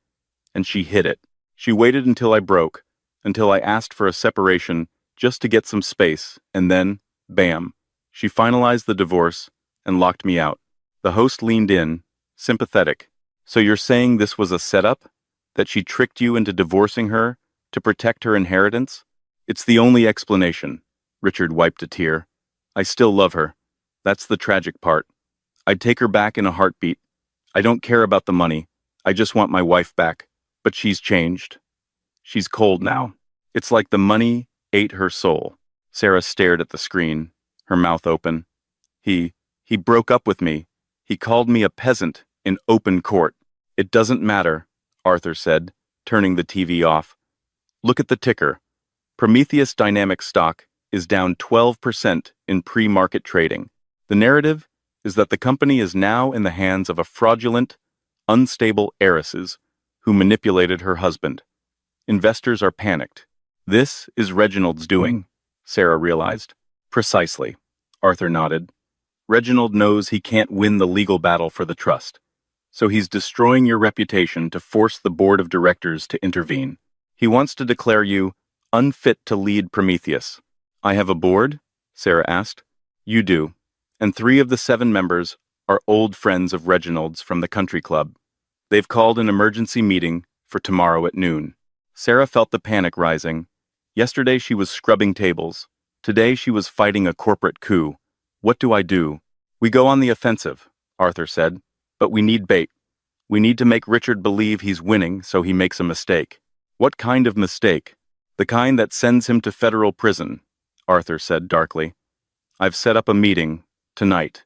S1: and she hid it. She waited until I broke, until I asked for a separation just to get some space, and then, bam, she finalized the divorce and locked me out. The host leaned in, sympathetic. So you're saying this was a setup? That she tricked you into divorcing her to protect her inheritance? It's the only explanation. Richard wiped a tear. I still love her. That's the tragic part. I'd take her back in a heartbeat. I don't care about the money. I just want my wife back. But she's changed. She's cold now. It's like the money ate her soul. Sarah stared at the screen, her mouth open. He broke up with me. He called me a peasant in open court. It doesn't matter, Arthur said, turning the TV off. Look at the ticker. Prometheus Dynamics stock is down 12% in pre-market trading. The narrative is that the company is now in the hands of a fraudulent, unstable heiresses who manipulated her husband. Investors are panicked. This is Reginald's doing, Sarah realized. Precisely, Arthur nodded. Reginald knows he can't win the legal battle for the trust, So he's destroying your reputation to force the board of directors to intervene. He wants to declare you unfit to lead Prometheus. I have a board? Sarah asked. You do. And 3 of the 7 members are old friends of Reginald's from the country club. They've called an emergency meeting for tomorrow at noon. Sarah felt the panic rising. Yesterday she was scrubbing tables. Today she was fighting a corporate coup. What do I do? We go on the offensive, Arthur said. But we need bait. We need to make Richard believe he's winning so he makes a mistake. What kind of mistake? The kind that sends him to federal prison, Arthur said darkly. I've set up a meeting, tonight.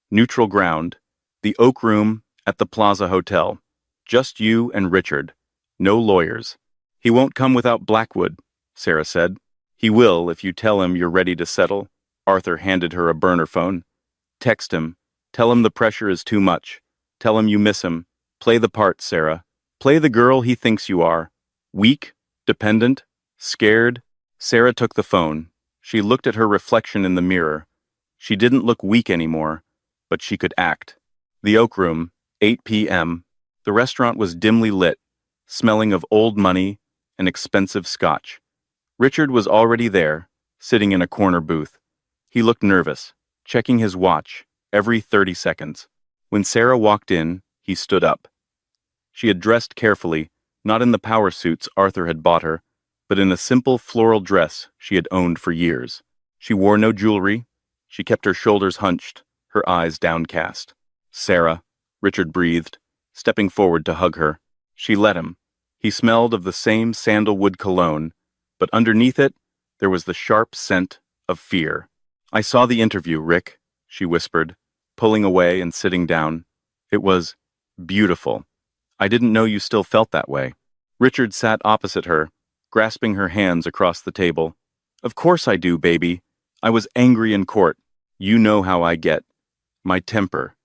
S1: Neutral ground. The Oak Room at the Plaza Hotel. Just you and Richard. No lawyers. He won't come without Blackwood, Sarah said. He will if you tell him you're ready to settle. Arthur handed her a burner phone. Text him. Tell him the pressure is too much. Tell him you miss him. Play the part, Sarah. Play the girl he thinks you are. Weak, dependent, scared. Sarah took the phone. She looked at her reflection in the mirror. She didn't look weak anymore, but she could act. The Oak Room, 8 p.m. The restaurant was dimly lit, smelling of old money and expensive scotch. Richard was already there, sitting in a corner booth. He looked nervous, checking his watch every 30 seconds. When Sarah walked in, he stood up. She had dressed carefully, not in the power suits Arthur had bought her, but in a simple floral dress she had owned for years. She wore no jewelry. She kept her shoulders hunched, her eyes downcast. Sarah, Richard breathed, stepping forward to hug her. She let him. He smelled of the same sandalwood cologne, but underneath it, there was the sharp scent of fear. I saw the interview, Rick, she whispered, pulling away and sitting down. It was beautiful. I didn't know you still felt that way. Richard sat opposite her, grasping her hands across the table. Of course I do, baby. I was angry in court. You know how I get. My temper.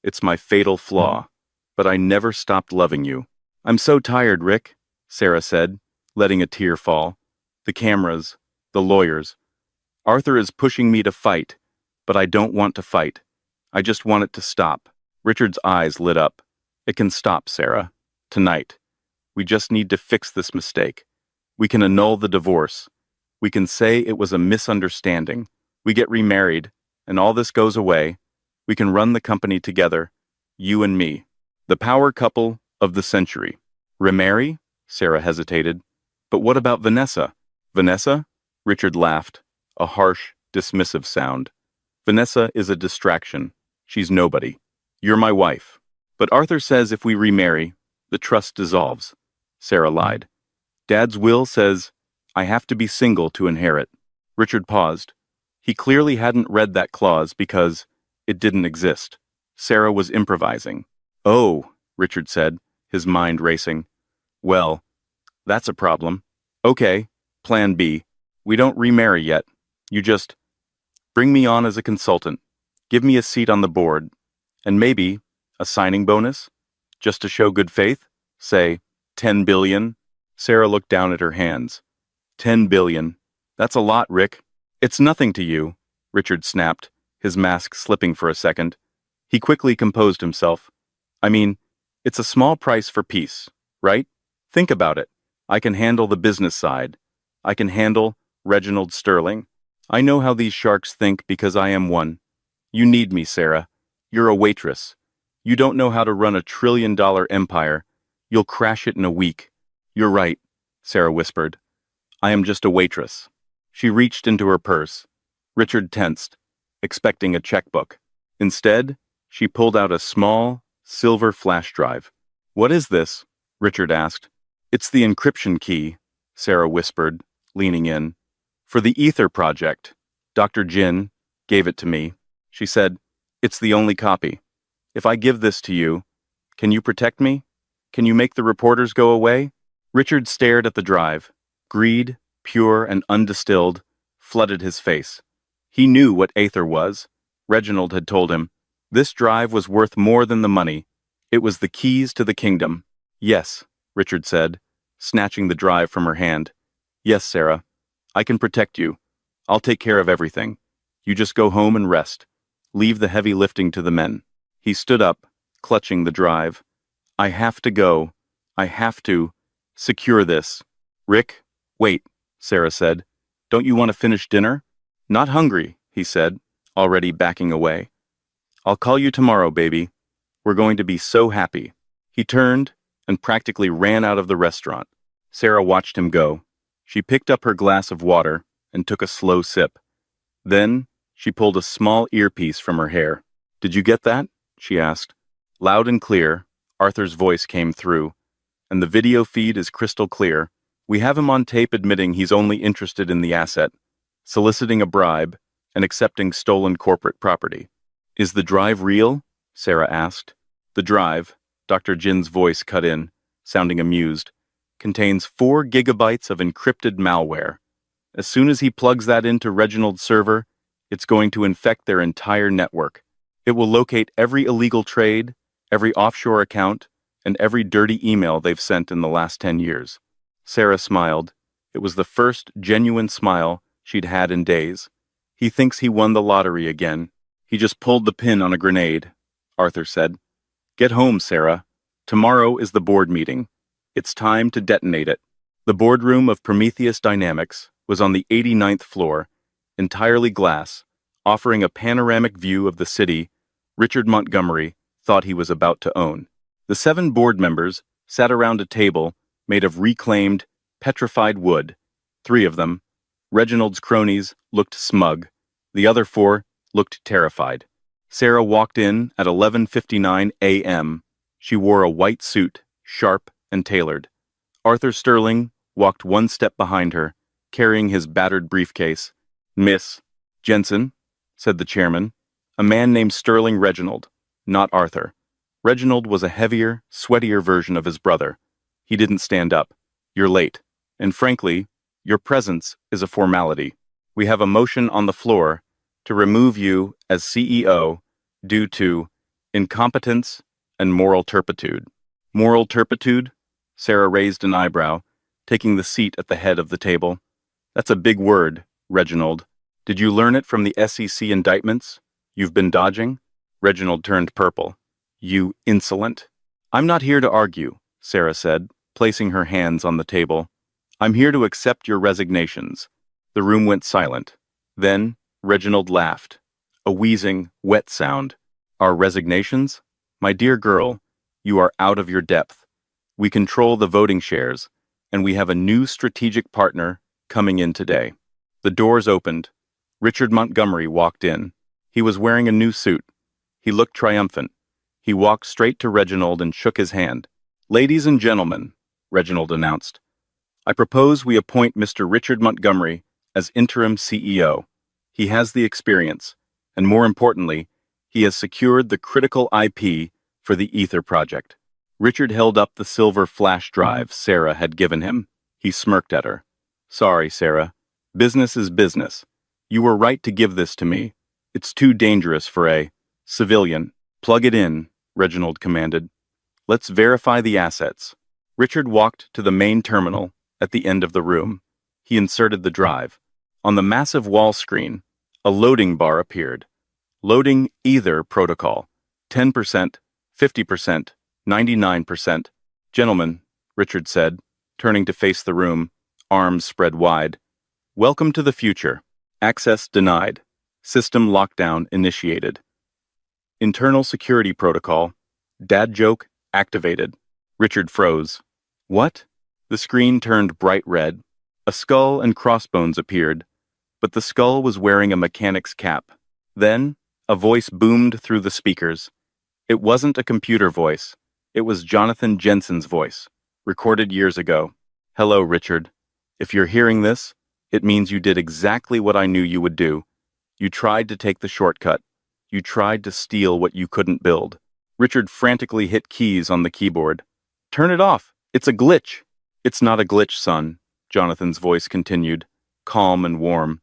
S1: It's my fatal flaw. But I never stopped loving you. I'm so tired, Rick, Sarah said, letting a tear fall. The cameras, the lawyers. Arthur is pushing me to fight, but I don't want to fight. I just want it to stop. Richard's eyes lit up. It can stop, Sarah. Tonight. We just need to fix this mistake. We can annul the divorce. We can say it was a misunderstanding. We get remarried, and all this goes away. We can run the company together, you and me. The power couple of the century. Remarry? Sarah hesitated. But what about Vanessa? Vanessa? Richard laughed, a harsh, dismissive sound. Vanessa is a distraction. She's nobody. You're my wife. But Arthur says if we remarry, the trust dissolves. Sarah lied. Dad's will says, I have to be single to inherit. Richard paused. He clearly hadn't read that clause because it didn't exist. Sarah was improvising. Oh, Richard said, his mind racing. Well, that's a problem. Okay, plan B. We don't remarry yet. You just bring me on as a consultant. Give me a seat on the board. And maybe a signing bonus? Just to show good faith? Say, 10 billion? Sarah looked down at her hands. 10 billion. That's a lot, Rick. It's nothing to you, Richard snapped, his mask slipping for a second. He quickly composed himself. I mean, it's a small price for peace, right? Think about it. I can handle the business side. I can handle Reginald Sterling. I know how these sharks think because I am one. You need me, Sarah. You're a waitress. You don't know how to run a trillion-dollar empire. You'll crash it in a week. You're right, Sarah whispered. I am just a waitress. She reached into her purse. Richard tensed, expecting a checkbook. Instead, she pulled out a small, silver flash drive. What is this? Richard asked. It's the encryption key, Sarah whispered, leaning in. For the Ether project. Dr. Jin gave it to me. She said, it's the only copy. If I give this to you, can you protect me? Can you make the reporters go away? Richard stared at the drive. Greed, pure and undistilled, flooded his face. He knew what Aether was. Reginald had told him. This drive was worth more than the money. It was the keys to the kingdom. Yes, Richard said, snatching the drive from her hand. Yes, Sarah. I can protect you. I'll take care of everything. You just go home and rest. Leave the heavy lifting to the men. He stood up, clutching the drive. I have to go. I have to secure this. Rick, wait, Sarah said. Don't you want to finish dinner? Not hungry, he said, already backing away. I'll call you tomorrow, baby. We're going to be so happy. He turned and practically ran out of the restaurant. Sarah watched him go. She picked up her glass of water and took a slow sip. Then, she pulled a small earpiece from her hair. Did you get that? She asked. Loud and clear, Arthur's voice came through, and the video feed is crystal clear. We have him on tape admitting he's only interested in the asset, soliciting a bribe, and accepting stolen corporate property. Is the drive real? Sarah asked. The drive, Dr. Jin's voice cut in, sounding amused, contains 4 gigabytes of encrypted malware. As soon as he plugs that into Reginald's server, it's going to infect their entire network. It will locate every illegal trade, every offshore account, and every dirty email they've sent in the last 10 years. Sarah smiled. It was the first genuine smile she'd had in days. He thinks he won the lottery again. He just pulled the pin on a grenade, Arthur said. Get home, Sarah. Tomorrow is the board meeting. It's time to detonate it. The boardroom of Prometheus Dynamics was on the 89th floor, entirely glass, offering a panoramic view of the city Richard Montgomery thought he was about to own. The 7 board members sat around a table made of reclaimed, petrified wood. 3 of them, Reginald's cronies, looked smug. The other 4 looked terrified. Sarah walked in at 11:59 a.m. She wore a white suit, sharp and tailored. Arthur Sterling walked 1 step behind her, carrying his battered briefcase. Miss Jensen, said the chairman, a man named Sterling Reginald, not Arthur. Reginald was a heavier, sweatier version of his brother. He didn't stand up. You're late. And frankly, your presence is a formality. We have a motion on the floor to remove you as CEO due to incompetence and moral turpitude. Moral turpitude? Sarah raised an eyebrow, taking the seat at the head of the table. That's a big word, Reginald. Did you learn it from the SEC indictments you've been dodging? Reginald turned purple. You insolent. I'm not here to argue, Sarah said, placing her hands on the table. I'm here to accept your resignations. The room went silent. Then, Reginald laughed. A wheezing, wet sound. Our resignations? My dear girl, you are out of your depth. We control the voting shares, and we have a new strategic partner coming in today. The doors opened. Richard Montgomery walked in. He was wearing a new suit. He looked triumphant. He walked straight to Reginald and shook his hand. Ladies and gentlemen, Reginald announced, I propose we appoint Mr. Richard Montgomery as interim CEO. He has the experience, and more importantly, he has secured the critical IP for the Ether project. Richard held up the silver flash drive Sarah had given him. He smirked at her. Sorry, Sarah. Business is business. You were right to give this to me. It's too dangerous for a civilian. Plug it in, Reginald commanded. Let's verify the assets. Richard walked to the main terminal at the end of the room. He inserted the drive. On the massive wall screen, a loading bar appeared. Loading Ether protocol. 10%, 50%, 99%. Gentlemen, Richard said, turning to face the room, arms spread wide. Welcome to the future. Access denied. System lockdown initiated. Internal security protocol. Dad joke activated. Richard froze. What? The screen turned bright red. A skull and crossbones appeared, but the skull was wearing a mechanic's cap. Then, a voice boomed through the speakers. It wasn't a computer voice. It was Jonathan Jensen's voice, recorded years ago. Hello, Richard. If you're hearing this, it means you did exactly what I knew you would do. You tried to take the shortcut. You tried to steal what you couldn't build. Richard frantically hit keys on the keyboard. Turn it off. It's a glitch. It's not a glitch, son, Jonathan's voice continued, calm and warm.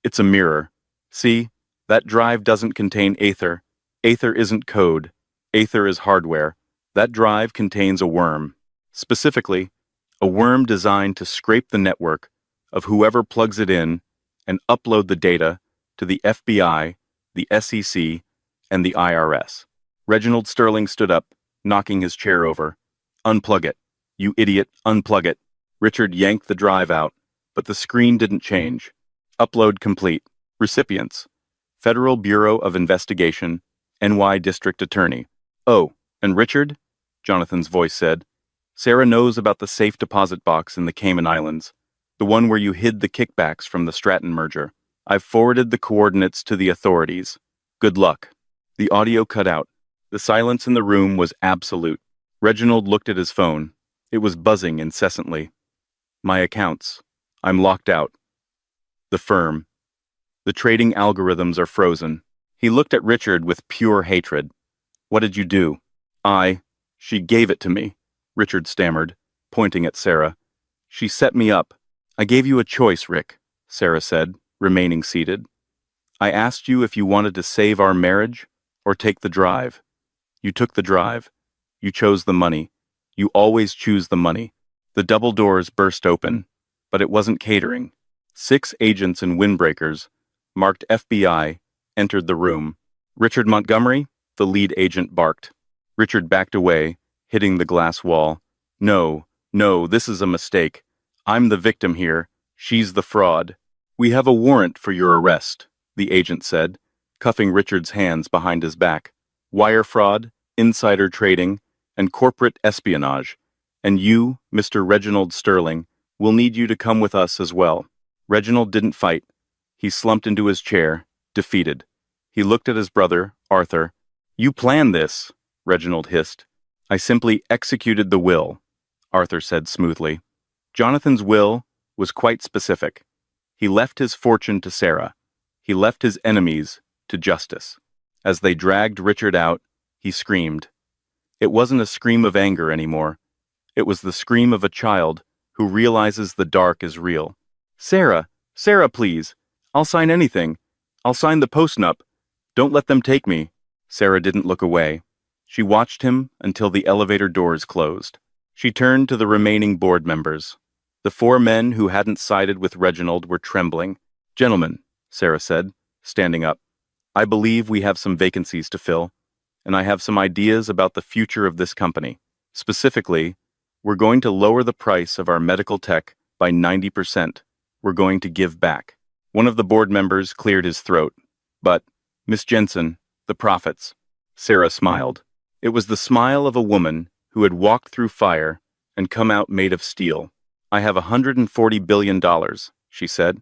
S1: It's a mirror. See, that drive doesn't contain Aether. Aether isn't code. Aether is hardware. That drive contains a worm. Specifically, a worm designed to scrape the network of whoever plugs it in and upload the data to the FBI, the SEC, and the IRS. Reginald Sterling stood up, knocking his chair over. "Unplug it. You idiot, unplug it." Richard yanked the drive out, but the screen didn't change. Upload complete. Recipients: Federal Bureau of Investigation, NY District Attorney. "Oh, and Richard?" Jonathan's voice said. "Sarah knows about the safe deposit box in the Cayman Islands, the one where you hid the kickbacks from the Stratton merger. I've forwarded the coordinates to the authorities. Good luck." The audio cut out. The silence in the room was absolute. Reginald looked at his phone. It was buzzing incessantly. "My accounts. I'm locked out. The firm. The trading algorithms are frozen." He looked at Richard with pure hatred. "What did you do?" She gave it to me," Richard stammered, pointing at Sarah. "She set me up." "I gave you a choice, Rick," Sarah said, remaining seated. "I asked you if you wanted to save our marriage or take the drive. You took the drive. You chose the money. You always choose the money." The double doors burst open, but it wasn't catering. 6 agents in windbreakers, marked FBI, entered the room. "Richard Montgomery?" the lead agent barked. Richard backed away, hitting the glass wall. No, this is a mistake. I'm the victim here. She's the fraud." "We have a warrant for your arrest," the agent said, cuffing Richard's hands behind his back. "Wire fraud, insider trading, and corporate espionage. And you, Mr. Reginald Sterling, will need you to come with us as well." Reginald didn't fight. He slumped into his chair, defeated. He looked at his brother, Arthur. "You planned this," Reginald hissed. "I simply executed the will," Arthur said smoothly. Jonathan's will was quite specific. He left his fortune to Sarah. He left his enemies to justice. As they dragged Richard out, he screamed. It wasn't a scream of anger anymore. It was the scream of a child who realizes the dark is real. Sarah, please. I'll sign anything. I'll sign the postnup. Don't let them take me." Sarah didn't look away. She watched him until the elevator doors closed. She turned to the remaining board members. The 4 men who hadn't sided with Reginald were trembling. "Gentlemen," Sarah said, standing up, "I believe we have some vacancies to fill, and I have some ideas about the future of this company. Specifically, we're going to lower the price of our medical tech by 90%. We're going to give back." One of the board members cleared his throat. "But, Miss Jensen, the profits." Sarah smiled. It was the smile of a woman who had walked through fire and come out made of steel. "I have $140 billion, she said.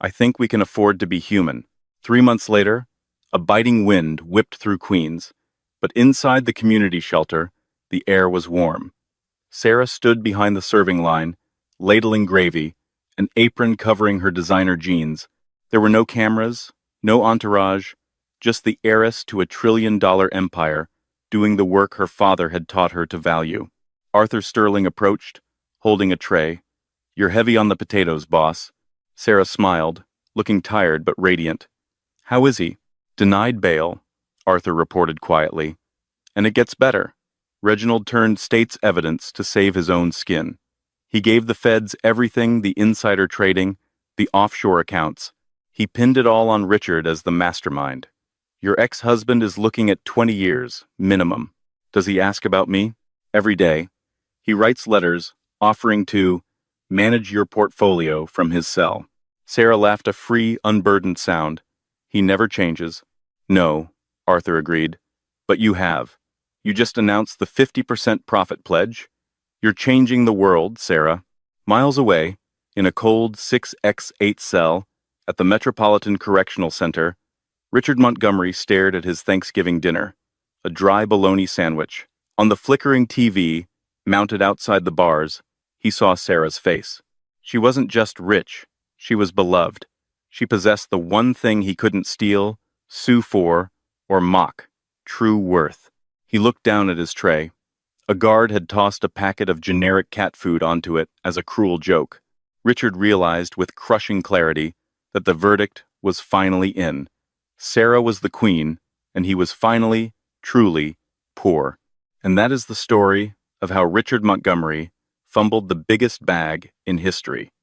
S1: "I think we can afford to be human." 3 months later, a biting wind whipped through Queens, but inside the community shelter, the air was warm. Sarah stood behind the serving line, ladling gravy, an apron covering her designer jeans. There were no cameras, no entourage, just the heiress to a $1 trillion empire, doing the work her father had taught her to value. Arthur Sterling approached, holding a tray. "You're heavy on the potatoes, boss." Sarah smiled, looking tired but radiant. "How is he?" "Denied bail," Arthur reported quietly. "And it gets better." Reginald turned state's evidence to save his own skin. He gave the feds everything: the insider trading, the offshore accounts. He pinned it all on Richard as the mastermind. "Your ex-husband is looking at 20 years, minimum. Does he ask about me?" "Every day. He writes letters, offering to manage your portfolio from his cell." Sarah laughed a free, unburdened sound. "He never changes." "No," Arthur agreed. "But you have. You just announced the 50% profit pledge. You're changing the world, Sarah." Miles away, in a cold 6x8 cell at the Metropolitan Correctional Center, Richard Montgomery stared at his Thanksgiving dinner, a dry bologna sandwich. On the flickering TV, mounted outside the bars, he saw Sarah's face. She wasn't just rich, she was beloved. She possessed the one thing he couldn't steal, sue for, or mock: true worth. He looked down at his tray. A guard had tossed a packet of generic cat food onto it as a cruel joke. Richard realized with crushing clarity that the verdict was finally in. Sarah was the queen, and he was finally, truly, poor. And that is the story of how Richard Montgomery fumbled the biggest bag in history.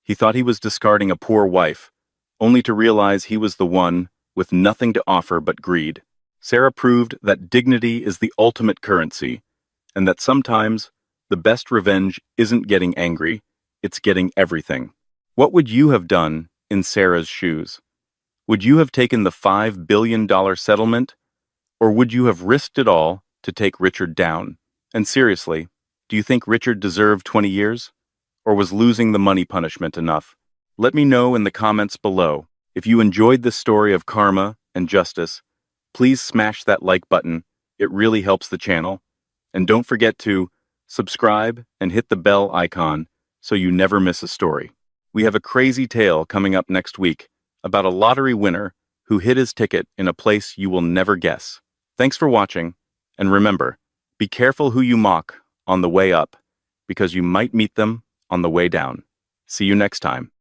S1: He thought he was discarding a poor wife, only to realize he was the one with nothing to offer but greed. Sarah proved that dignity is the ultimate currency, and that sometimes the best revenge isn't getting angry, it's getting everything. What would you have done in Sarah's shoes? Would you have taken the $5 billion settlement, or would you have risked it all to take Richard down? And seriously, do you think Richard deserved 20 years? Or was losing the money punishment enough? Let me know in the comments below. If you enjoyed this story of karma and justice, please smash that like button. It really helps the channel. And don't forget to subscribe and hit the bell icon so you never miss a story. We have a crazy tale coming up next week about a lottery winner who hid his ticket in a place you will never guess. Thanks for watching, and remember, be careful who you mock on the way up, because you might meet them on the way down. See you next time.